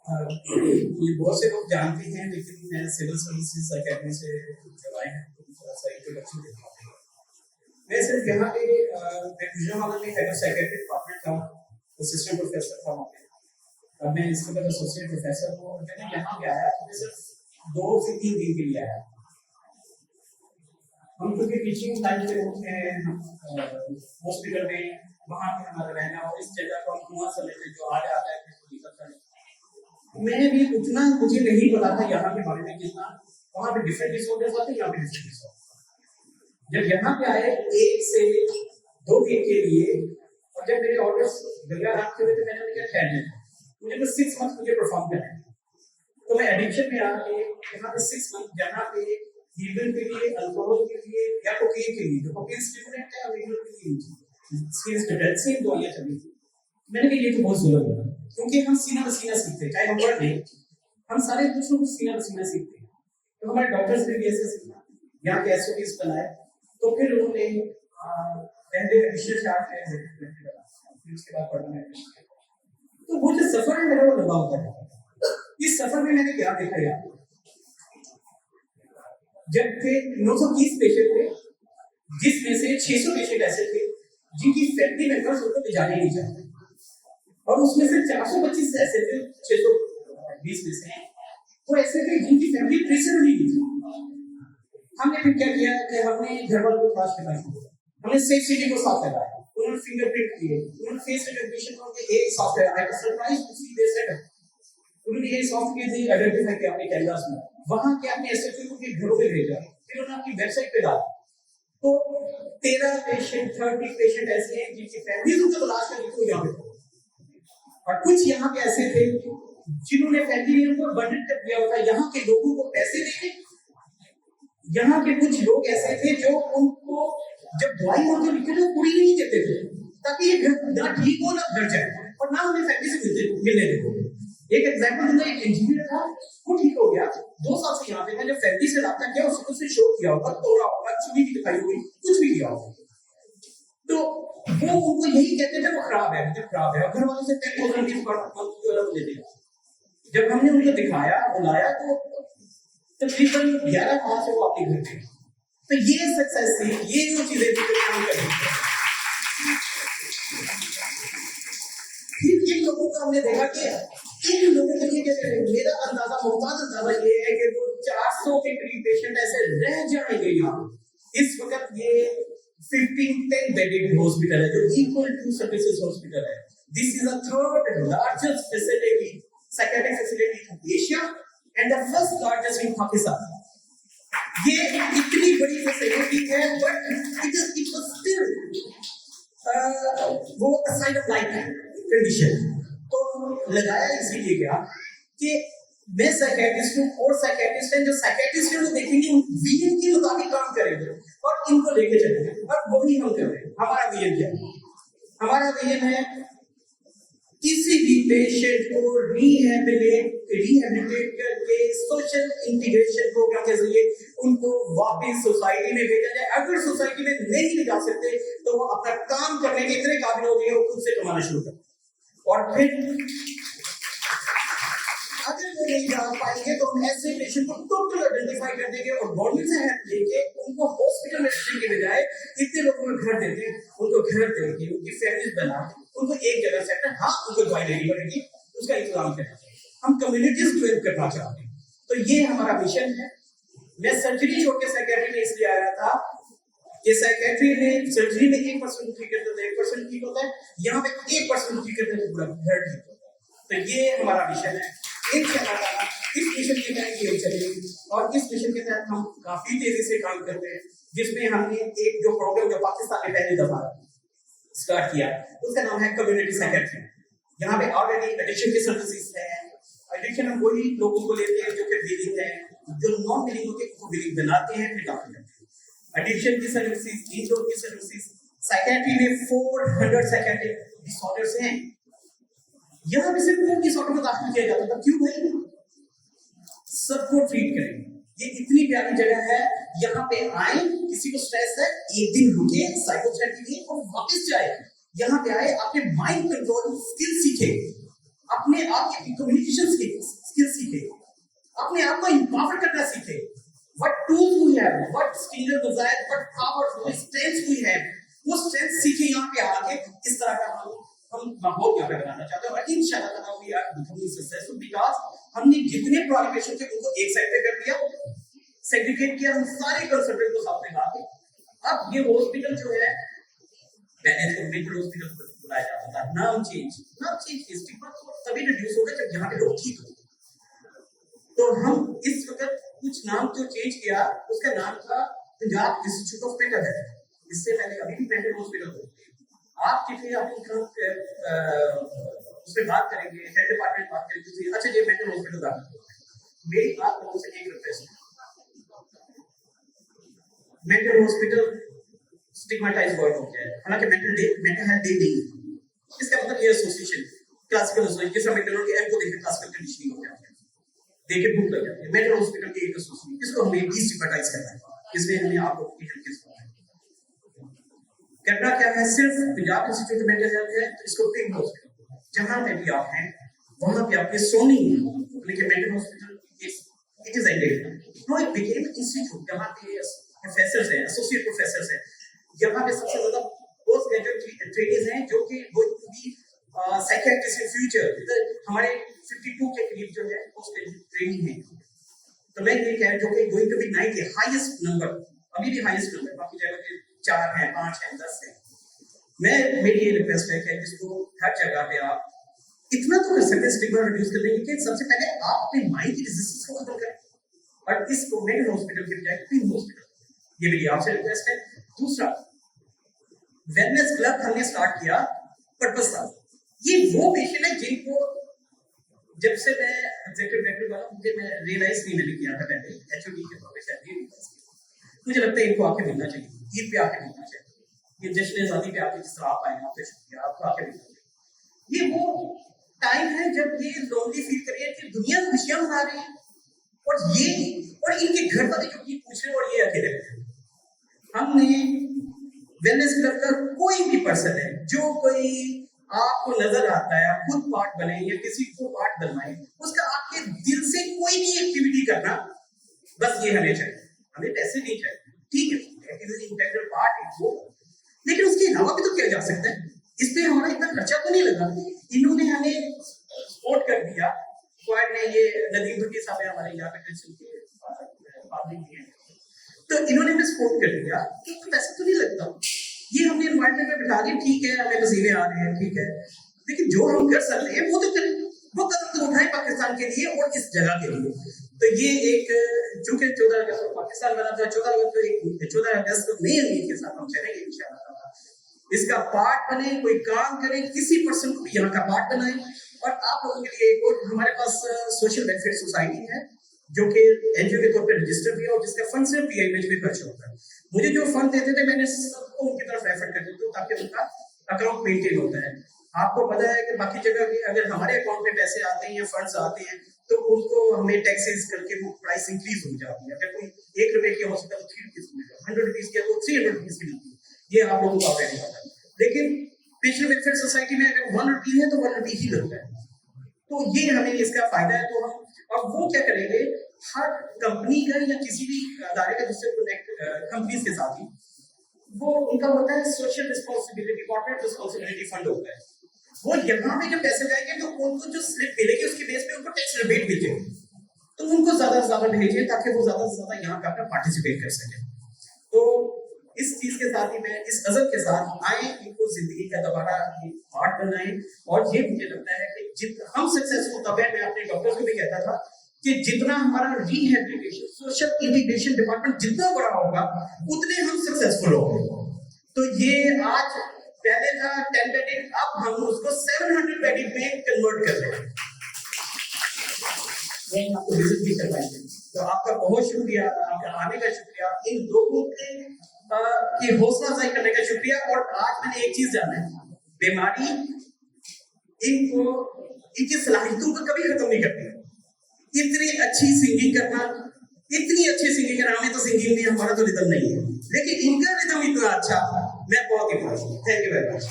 ये बहुत से लोग जानते हैं, लेकिन मैं सिविल सर्विसेज अकेडमी से करवाए हैं, तो थोड़ा सा इंट्रोडक्शन देता हूँ। मैं सिर्फ यहाँ पे डिवीजन में हेड ऑफ सेक्रेटरी डिपार्टमेंट था, असिस्टेंट प्रोफेसर था वहाँ पे। अब मैं इसके बाद एसोसिएट प्रोफेसर हूँ, और मैंने यहाँ पे आया तो मैं सिर्फ 2 से 3 दिन के लिए आया। हम क्योंकि टीचिंग लाइन से होते हैं हॉस्पिटल में, वहाँ पे हमारा रहना और इस जगह को हम कुआं समझते जो आज आता है फिर निकलता है। मैंने भी उतना मुझे नहीं पता था यहाँ के बारे में, जितना वहाँ पे डिफरेंट डिसऑर्डर्स आते हैं, यहाँ पे डिफरेंट डिसऑर्डर। जब यहाँ पे आए 1 से 2 दिन के लिए, और जब मेरे ऑर्डर्स गंगा रात के हुए तो मैंने क्या ठहर लिया, मुझे तो 6 मंथ मुझे परफॉर्म करना है। तो मैं एडिक्शन में आके यहाँ पे 6 मंथ जहाँ पे हीरोइन के लिए, अल्कोहल के लिए या कोकीन के लिए, जो कोकीन स्टिमुलेंट है और हीरोइन के लिए सीरियस डिप्रेसिव दवाइयां चली थी। मैंने कहा ये तो बहुत जुल्म है, क्योंकि हम सीना बसीना सीखते हैं, चाहे हम पढ़ लें, हम सारे दूसरों को सीना बसीना सीखते हैं। तो हमारे डॉक्टर्स ने भी ऐसे सीखा, यहाँ के एसओपीज बनाए, तो फिर उन्होंने पहले एडिशनल चार्ज है, फिर उसके बाद पढ़ना है। तो वो जो सफर है मेरा वो लंबा होता है। इस सफर में मैंने क्या देखा यार, जब थे 930 पेशेंट थे, जिसमें से 600 पेशेंट ऐसे थे जिनकी फैमिली मेंबर्स उनको ले जाने नहीं चाहते, और उसमें से 425 ऐसे थे, 620 में से वो ऐसे थे जिनकी फैमिली प्रेशर नहीं थी। हमने फिर क्या किया कि हमने घर वालों को तलाश करना शुरू किया, हमने सेफ सिटी को साफ कराया, उन्होंने फिंगरप्रिंट किए, उन्होंने फेस रिकॉग्निशन करके एक software I was surprised to see this setup, उन्होंने ये सॉफ्टवेयर से आइडेंटिफाई किया अपने कैमरास में, वहां के अपने एसएचओ को घरों में भेजा, फिर उन्होंने अपनी वेबसाइट पे डाला। तो 13 पेशेंट 30 पेशेंट ऐसे हैं जिनकी फैमिली उनको तलाश करने को यहाँ पे, और कुछ यहाँ पे ऐसे थे जिन्होंने फैमिली को बर्डन कर दिया होता, यहाँ के लोगों को पैसे देके। यहाँ के कुछ लोग ऐसे थे जो उनको जब दवाई उनको लिखे तो पूरी नहीं देते थे, ताकि ये ना ठीक हो ना घर जाए, और ना उन्हें फैमिली से मिलने देते। एक एग्जांपल दूंगा, एक इंजीनियर था, वो ठीक हो गया, 2 साल से यहाँ पे था, जब फैमिली से रब्ता किया उससे शो किया होगा, तोड़ा होगा, चुनी की दिखाई होगी, कुछ भी किया होगा, तो वो उनको यही कहते थे वो खराब है, जब खराब है, घर वालों से 10,000 की ले दिया। जब हमने उनको दिखाया, बुलाया, तो तकरीबन 11 माह से वो अपने घर थे। तो ये सक्सेस थी, ये वो चीजें थी जो काम कर रही थी। फिर इन लोगों को हमने देखा कि इन लोगों के लिए मेरा अंदाजा, मुमताज अंदाजा ये है कि वो 400 के करीब पेशेंट ऐसे रह जाएंगे यहाँ। इस वक्त ये 15-10 बेडेड हॉस्पिटल है, जो इक्वल टू सर्विसेज हॉस्पिटल है। This is the third largest facility, psychiatric facility in Asia and the first largest in Pakistan. ये इतनी बड़ी फैसिलिटी है, बट इट वाज स्टिल वो साइड ऑफ लाइफ कंडीशन। तो लगाया इसीलिए गया कि मैं साइकियाट्रिस्ट हूँ, और साइकियाट्रिस्ट हैं, जो साइकियाट्रिस्ट हैं वो देखेंगे विजन के मुताबिक काम करेंगे और इनको लेके चलेंगे, और वही हम कर रहे हैं। हमारा विजन क्या है? हमारा विजन है किसी भी पेशेंट को रिहेबिलिटेट करके सोशल इंटीग्रेशन प्रोग्राम के जरिए उनको वापस सोसाइटी में भेजा जाए। अगर सोसाइटी में नहीं ले जा सकते तो वो अपना काम करने के इतने काबिल हो गए, वो खुद से कमाना शुरू कर, और फिर अगर वो नहीं जा पाएंगे तो हम ऐसे पेशेंट को टोटल आइडेंटिफाई कर देंगे और गवर्नमेंट से हेल्प लेके उनको हॉस्पिटल में रखने के बजाय इतने लोगों को घर देंगे, उनको घर देंगे, उनकी फैमिली बना उनको एक जगह सेट, हाँ उनको दवाई लेनी पड़ेगी, उसका इंतजाम करना चाहिए। हम कम्युनिटीज डेवलप करना चाहते हैं, तो ये हमारा मिशन है। मैं सर्जरी छोड़ के साइकियाट्री में इसलिए आया था कि साइकियाट्री में सर्जरी में 1% ठीक करते थे, 1% ठीक होता है, यहाँ पे 1% ठीक करते थे, पूरा घर ठीक होता है। तो ये हमारा मिशन है। इंशाअल्लाह इस मिशन के तहत ये चलेगी, और इस मिशन के तहत हम काफी तेजी से काम करते हैं, जिसमें हमने एक जो प्रोग्राम जो पाकिस्तान में पहली दफा स्टार्ट किया, उसका नाम है कम्युनिटी साइकियाट्री। यहाँ पे ऑलरेडी एडिक्शन के सर्विसेज हैं। एडिक्शन हम वही लोगों को लेते हैं जो कि विलिंग है, जो नॉन विलिंग होते हैं उनको विलिंग बनाते हैं, फिर डॉक्टर करते हैं। एडिक्शन की सर्विसेज, इंडोर की सर्विसेज, साइकियाट्री में 400 साइकियाट्रिक डिसऑर्डर्स हैं। यहाँ पे सिर्फ 2 डिसऑर्डर को दाखिल किया जाता था, क्यों भाई? सबको ट्रीट करेंगे। ये इतनी प्यारी जगह है, यहाँ पे आए, किसी को स्ट्रेस है, एक दिन रुके साइकोथेरेपी में और वापस जाए। यहाँ पे आए, अपने माइंड कंट्रोल स्किल सीखे, अपने आप की कम्युनिकेशन स्किल सीखे, अपने आप को इंपावर करना सीखे। What tools we have, what skill desire, what powers, what strengths we have, वो strength सीखे यहाँ पे आके इस तरह का हम माहौल यहाँ पे बनाना चाहते हैं। और इंशाल्लाह ताला we are becoming successful because हमने जितने प्रोग्रामेशन थे उनको एक साइड पे कर दिया, सेग्रीगेट किया, हम सारे कंसल्टेंट को साथ में लाके अब ये हॉस्पिटल जो है पहले तो मेंटल हॉस्पिटल बुलाया जाता था, नाम चेंज स्टिग्मा तभी रिड्यूस होगा जब यहाँ पे लोग ठीक हो। तो हम इस वक्त कुछ नाम जो चेंज किया उसका नाम था Punjab institute of mental health. इससे पहले अभी भी मेंटल हॉस्पिटल होते हैं। आप कितने अपनी उसमें बात करेंगे, हेल्थ डिपार्टमेंट बात करेंगे, अच्छा ये मेंटल हॉस्पिटल दाखिल मेरी बात लोगों से एक रिक्वेस्ट है, मेंटल हॉस्पिटल स्टिग्मेटाइज वर्ड हो गया है। हालांकि मेंटल हेल्थ डे नहीं है, इसका मतलब ये एसोसिएशन क्लासिकल एसोसिएशन जिसमें मेंटल के एम को देखकर क्लासिकल कंडीशनिंग हो जाती है, देखे भूख लग जाती है। मेंटल हॉस्पिटल के एक एसोसिएशन, इसको हमें डिस्टिग्मेटाइज करना है। इसमें हमें आप लोगों की हेल्प करना क्या है, सिर्फ Punjab institute of mental health है तो इसको पिंक हॉस्पिटल जहां पे भी आप हैं वहां पे आपके सोनी लेकिन mental hospital it is ended no it became institute जहां पे प्रोफेसर्स हैं, एसोसिएट प्रोफेसर्स हैं, जहां पे सबसे ज्यादा पोस्ट ग्रेजुएट ट्रेनीज हैं जो कि going to be psychiatrist in future. हमारे 52 के करीब जो है पोस्ट ग्रेजुएट ट्रेनिंग है। तो मैं ये कह रहा हूं जो कि going to be 90 highest number, अभी भी हाईएस्ट नंबर, बाकी जगह पे 4 है, 5 है, 10 है। मेरी ये रिक्वेस्ट है कि जिसको हर जगह पे आप इतना तो कर सकते हैं स्टिग्मा रिड्यूस करने के लिए, सबसे पहले आप अपने माइंड की रेजिस्टेंस को खत्म करें और इसको मेंटल हॉस्पिटल के बजाय पिंक हॉस्पिटल, ये मेरी आपसे रिक्वेस्ट है। दूसरा, वेलनेस क्लब हमने स्टार्ट किया पर्पस था, ये वो पेशेंट है जिनको जब से मैं एग्जीक्यूटिव डायरेक्टर बना मुझे मैं रियलाइज नहीं मैंने किया था पहले एचओडी के तौर पे शायद ये मुझे लगता है इनको आके मिलना चाहिए, ईद पे आके मिलना चाहिए, ये जश्न आज़ादी पे आके जिस तरह आप आए आपसे शुक्रिया, आपको आके मिलना चाहिए। ये वो टाइम है जब ये लोनली फील करिए कि दुनिया खुशियां मना रही है और इनके घर वाले जो ये पूछ रहे हैं और ये अकेले हैं। हमने वेलनेस क्लब का कोई भी पर्सन है जो कोई आपको नजर आता है, आप खुद पार्ट बने या किसी को पार्ट बनवाए, उसका आपके दिल से कोई भी एक्टिविटी करना, बस ये हमें चाहिए, हमें पैसे नहीं चाहिए, ठीक है, it is an integral part it वो, लेकिन उसके अलावा भी तो किया जा सकता है। इस पे हमारा इतना खर्चा तो नहीं लगा, इन्होंने हमें सपोर्ट कर दिया, स्क्वाड ने, ये नदीम भट्टी साहब है हमारे यहाँ पे टेंशन के पाबंदी है, तो इन्होंने हमें सपोर्ट कर दिया, तो पैसा तो नहीं लगता, ये हमने एनवायरनमेंट में बिठा दिया, ठीक है हमें पसीने आ रहे हैं, ठीक है, लेकिन जो हम कर सकते हैं वो तो करें, वो कदम तो उठाए पाकिस्तान के लिए और इस जगह के लिए। तो ये एक चूंकि 14 अगस्त को पाकिस्तान बना था, 14 अगस्त को नई उम्मीद के साथ हम चलेंगे इंशाअल्लाह। इसका पार्ट बने, कोई काम करे, किसी पर्सन को भी यहाँ का पार्ट बनाए। और आप लोगों के लिए एक और हमारे पास सोशल वेलफेयर सोसाइटी है जो कि एनजीओ के तौर पर रजिस्टर भी है और जिसका फंड सिर्फ पीआईएमएच में खर्च होता है। मुझे जो फंड देते थे मैंने सबको उनकी तरफ रेफर कर देता हूँ ताकि उनका अकाउंट मेंटेन होता है। आपको पता है कि बाकी जगह भी अगर हमारे अकाउंट में पैसे आते हैं या फंड्स आते हैं तो उनको हमें टैक्सेस करके वो प्राइस इंक्रीज हो जाती है। अगर कोई 1 रुपए की हो सकता है तो 3 रुपीज की मिलेगा, 100 रुपीज की तो 300 रुपीज की मिलती है, ये आप लोगों को ऑलरेडी पता है। लेकिन पेशेंट वेलफेयर सोसाइटी में अगर 1 रुपी है तो 1 रुपी ही लगता है, तो ये हमें इसका फायदा है। तो हम और वो क्या करेंगे, हर कंपनी का या किसी भी अदारे का जिससे कनेक्ट कंपनीज के साथ ही वो उनका होता है social responsibility, corporate responsibility fund होता है। वो यहाँ पे जब पैसे जाएंगे तो उनको जो स्लिप मिलेगी उसके बेस पे उनको टैक्स रिबेट मिलेगी, तो उनको ज्यादा से ज्यादा भेजिए ताकि वो ज्यादा से ज्यादा यहाँ पे अपना पार्टिसिपेट कर सके। तो इस चीज के साथ ही मैं इस अज़र के साथ आए, इनको जिंदगी का दोबारा पार्ट बनाए। और ये मुझे लगता है कि हम सक्सेसफुल तब है, मैं अपने डॉक्टर्स को भी कहता था कि जितना हमारा रिहेबिलिटेशन सोशल इंटीग्रेशन डिपार्टमेंट जितना बड़ा होगा उतने हम सक्सेसफुल होंगे। तो ये आज पहले था 10 बेडेड, अब हम उसको 700 बेडेड में कन्वर्ट कर रहे हैं। मैं आपको विजिट भी करवाएंगे, तो आपका बहुत शुक्रिया, आपका आने का शुक्रिया, इन लोगों की हौसला अफजाई करने का शुक्रिया। और आज मैंने एक चीज जाना है, बीमारी इनको इनकी सलाहियतों को कभी खत्म नहीं करती। इतनी अच्छी सिंगिंग करना, इतनी अच्छी सिंगिंग करना, हमें तो सिंगिंग में हमारा तो रिदम नहीं है, लेकिन इनका रिदम इतना अच्छा, मैं बहुत ही खुश हूं। Thank you very much.